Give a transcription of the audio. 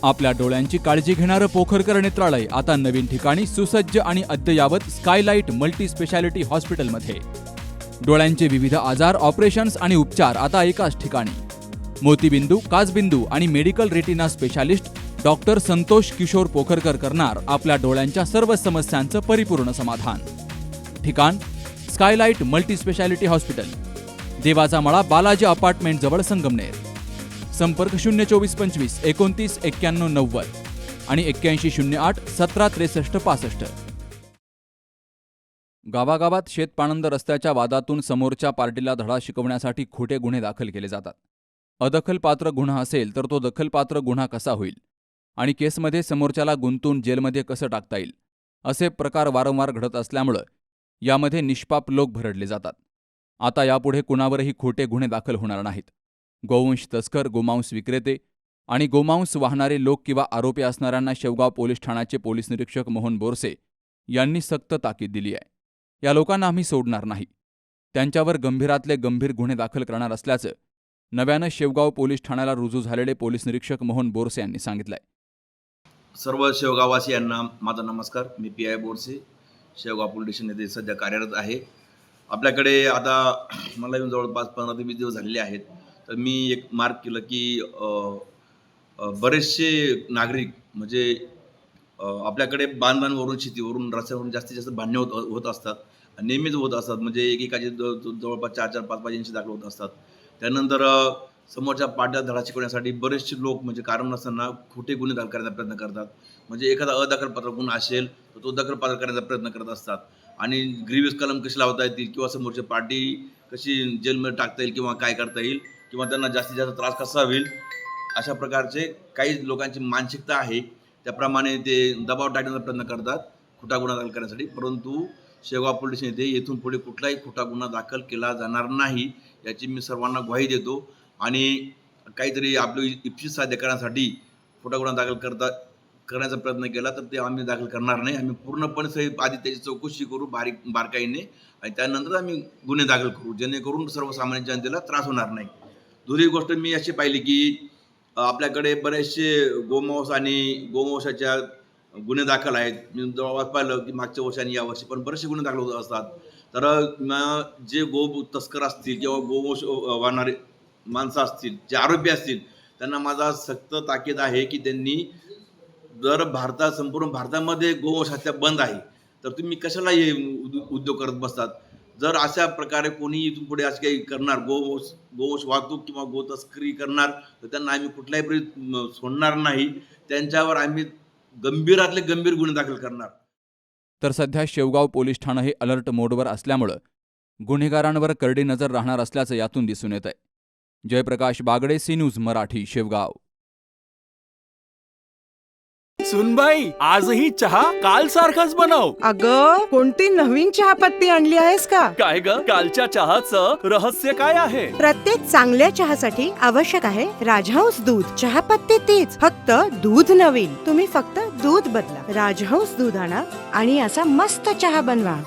आपल्या डोळ्यांची काळजी घेणारं पोखरकर नेत्रालय आता नवीन ठिकाणी सुसज्ज आणि अद्ययावत स्कायलाइट मल्टी स्पेशालिटी हॉस्पिटलमध्ये. डोळ्यांचे विविध आजार, ऑपरेशन्स आणि उपचार आता एकाच ठिकाणी. मोतीबिंदू, काचबिंदू आणि medical retina specialist doctor Santosh Kishor Pokharkar करणार आपल्या डोळ्यांच्या सर्व समस्यांचं परिपूर्ण समाधान. ठिकाण स्कायलाइट मल्टी स्पेशालिटी हॉस्पिटल, देवाचा मळा, बालाजी अपार्टमेंट जवळ, संगमनेर. संपर्क 02425 29 91 90 आणि 8108 17 63 65. गावागावात शेतपाणंद रस्त्याच्या वादातून समोरच्या पार्टीला धडा शिकवण्यासाठी खोटे गुन्हे दाखल केले जातात. अदखलपात्र गुन्हा असेल तर तो दखलपात्र गुन्हा कसा होईल आणि केसमध्ये समोरच्याला गुंतून जेलमध्ये कसं टाकता येईल, असे प्रकार वारंवार घडत असल्यामुळं यामध्ये निष्पाप लोक भरडले जातात. आता यापुढे कुणावरही खोटे गुन्हे दाखल होणार नाहीत. गोवंश तस्कर, गोमांस विक्रेते आणि गोमांस वाहणारे लोक किंवा आरोपी असणाऱ्यांना शेवगाव पोलीस ठाण्याचे पोलीस निरीक्षक मोहन बोरसे यांनी सक्त ताकीद दिली आहे. या लोकांना आम्ही सोडणार नाही. त्यांच्यावर गंभीरातले गंभीर गुन्हे दाखल करणार असल्याचं नव्यानं शेवगाव पोलीस ठाण्याला रुजू झालेले पोलीस निरीक्षक मोहन बोरसे यांनी सांगितलंय. सर्व शेवगाववासियांना माझा नमस्कार. मी PI Borse, Shevgaon police station येथे सध्या कार्यरत आहे. आपल्याकडे आता मला येऊन जवळपास 15 ते 20 दिवस झालेले आहेत. तर मी एक मार्क केलं की बरेचसे नागरिक म्हणजे आपल्याकडे बांधकामावरून, शेतीवरून, रस्त्यावरून जास्तीत जास्त भांडणे होत असतात. नेहमीच होत असतात. म्हणजे एकेकाचे जवळपास 4-4, 5-5 इंची दाखल होत असतात. त्यानंतर समोरच्या पार्टीला धडा शिकवण्यासाठी बरेचसे लोक म्हणजे कारण नसताना खोटे गुन्हे दाखल करण्याचा प्रयत्न करतात. म्हणजे एखादा अदखलपात्र गुन्हा असेल तर तो दखलपात्र करण्याचा प्रयत्न करत असतात. आणि ग्रीव्हियस कलम कशी लावता येतील किंवा समोरची पार्टी कशी जेलमध्ये टाकता येईल किंवा काय करता येईल किंवा त्यांना जास्तीत जास्त त्रास कसा होईल, अशा प्रकारचे काही लोकांची मानसिकता आहे. त्याप्रमाणे ते दबाव टाकण्याचा प्रयत्न करतात खोटा गुन्हा दाखल करण्यासाठी. परंतु शेवगाव पोलीस स्टेशन येथे येथून पुढे कुठलाही खोटा गुन्हा दाखल केला जाणार नाही, याची मी सर्वांना ग्वाही देतो. आणि काहीतरी आपली इप्सित साध्य करण्यासाठी खोटा गुन्हा दाखल करण्याचा प्रयत्न केला तर ते आम्ही दाखल करणार नाही. आम्ही पूर्णपणे आधी त्याची चौकशी करू बारकाईने आणि त्यानंतर आम्ही गुन्हे दाखल करू, जेणेकरून सर्वसामान्य जनतेला त्रास होणार नाही. दुसरी गोष्ट मी अशी पाहिली की आपल्याकडे बरेचसे गोमांस आणि गोवंशाच्या गुन्हे दाखल आहेत. मी जवळपास पाहिलं की मागच्या वर्षी आणि यावर्षी पण बरेचसे गुन्हे दाखल होत असतात. तर जे गो तस्कर असतील किंवा गोवंश वाहणारे माणसं असतील, जे आरोपी असतील, त्यांना माझा सक्त ताकीद आहे की त्यांनी जर संपूर्ण भारतामध्ये गोवंश हत्या बंद आहे तर तुम्ही कशाला हे उद्योग करत बसतात. जर अशा प्रकारे कोणी इथून पुढे असं काही करणार, गोवंश वाहतूक किंवा गोतस्करी करणार, तर त्यांना आम्ही कुठल्याही सोडणार नाही. त्यांच्यावर आम्ही गंभीरातले गंभीर गुन्हे दाखल करणार. तर सध्या शेवगाव पोलीस ठाणं हे अलर्ट मोडवर असल्यामुळं गुन्हेगारांवर करडी नजर राहणार असल्याचं यातून दिसून येत आहे. Jayprakash Bagde, C news Marathi, Shevgaon. सुनबाई, आजही चहा काल सारखाच बनव. अगं, कोणती नवीन चहापत्ती आणली आहेस का? काय ग, कालच्या चहाचं रहस्य काय आहे? प्रत्येक चांगल्या चहासाठी आवश्यक आहे राजहंस दूध. चहापत्ती तीच, फक्त दूध नवीन. तुम्ही फक्त दूध बदला. राजहंस दूध आणा आणि असा मस्त चहा बनवा.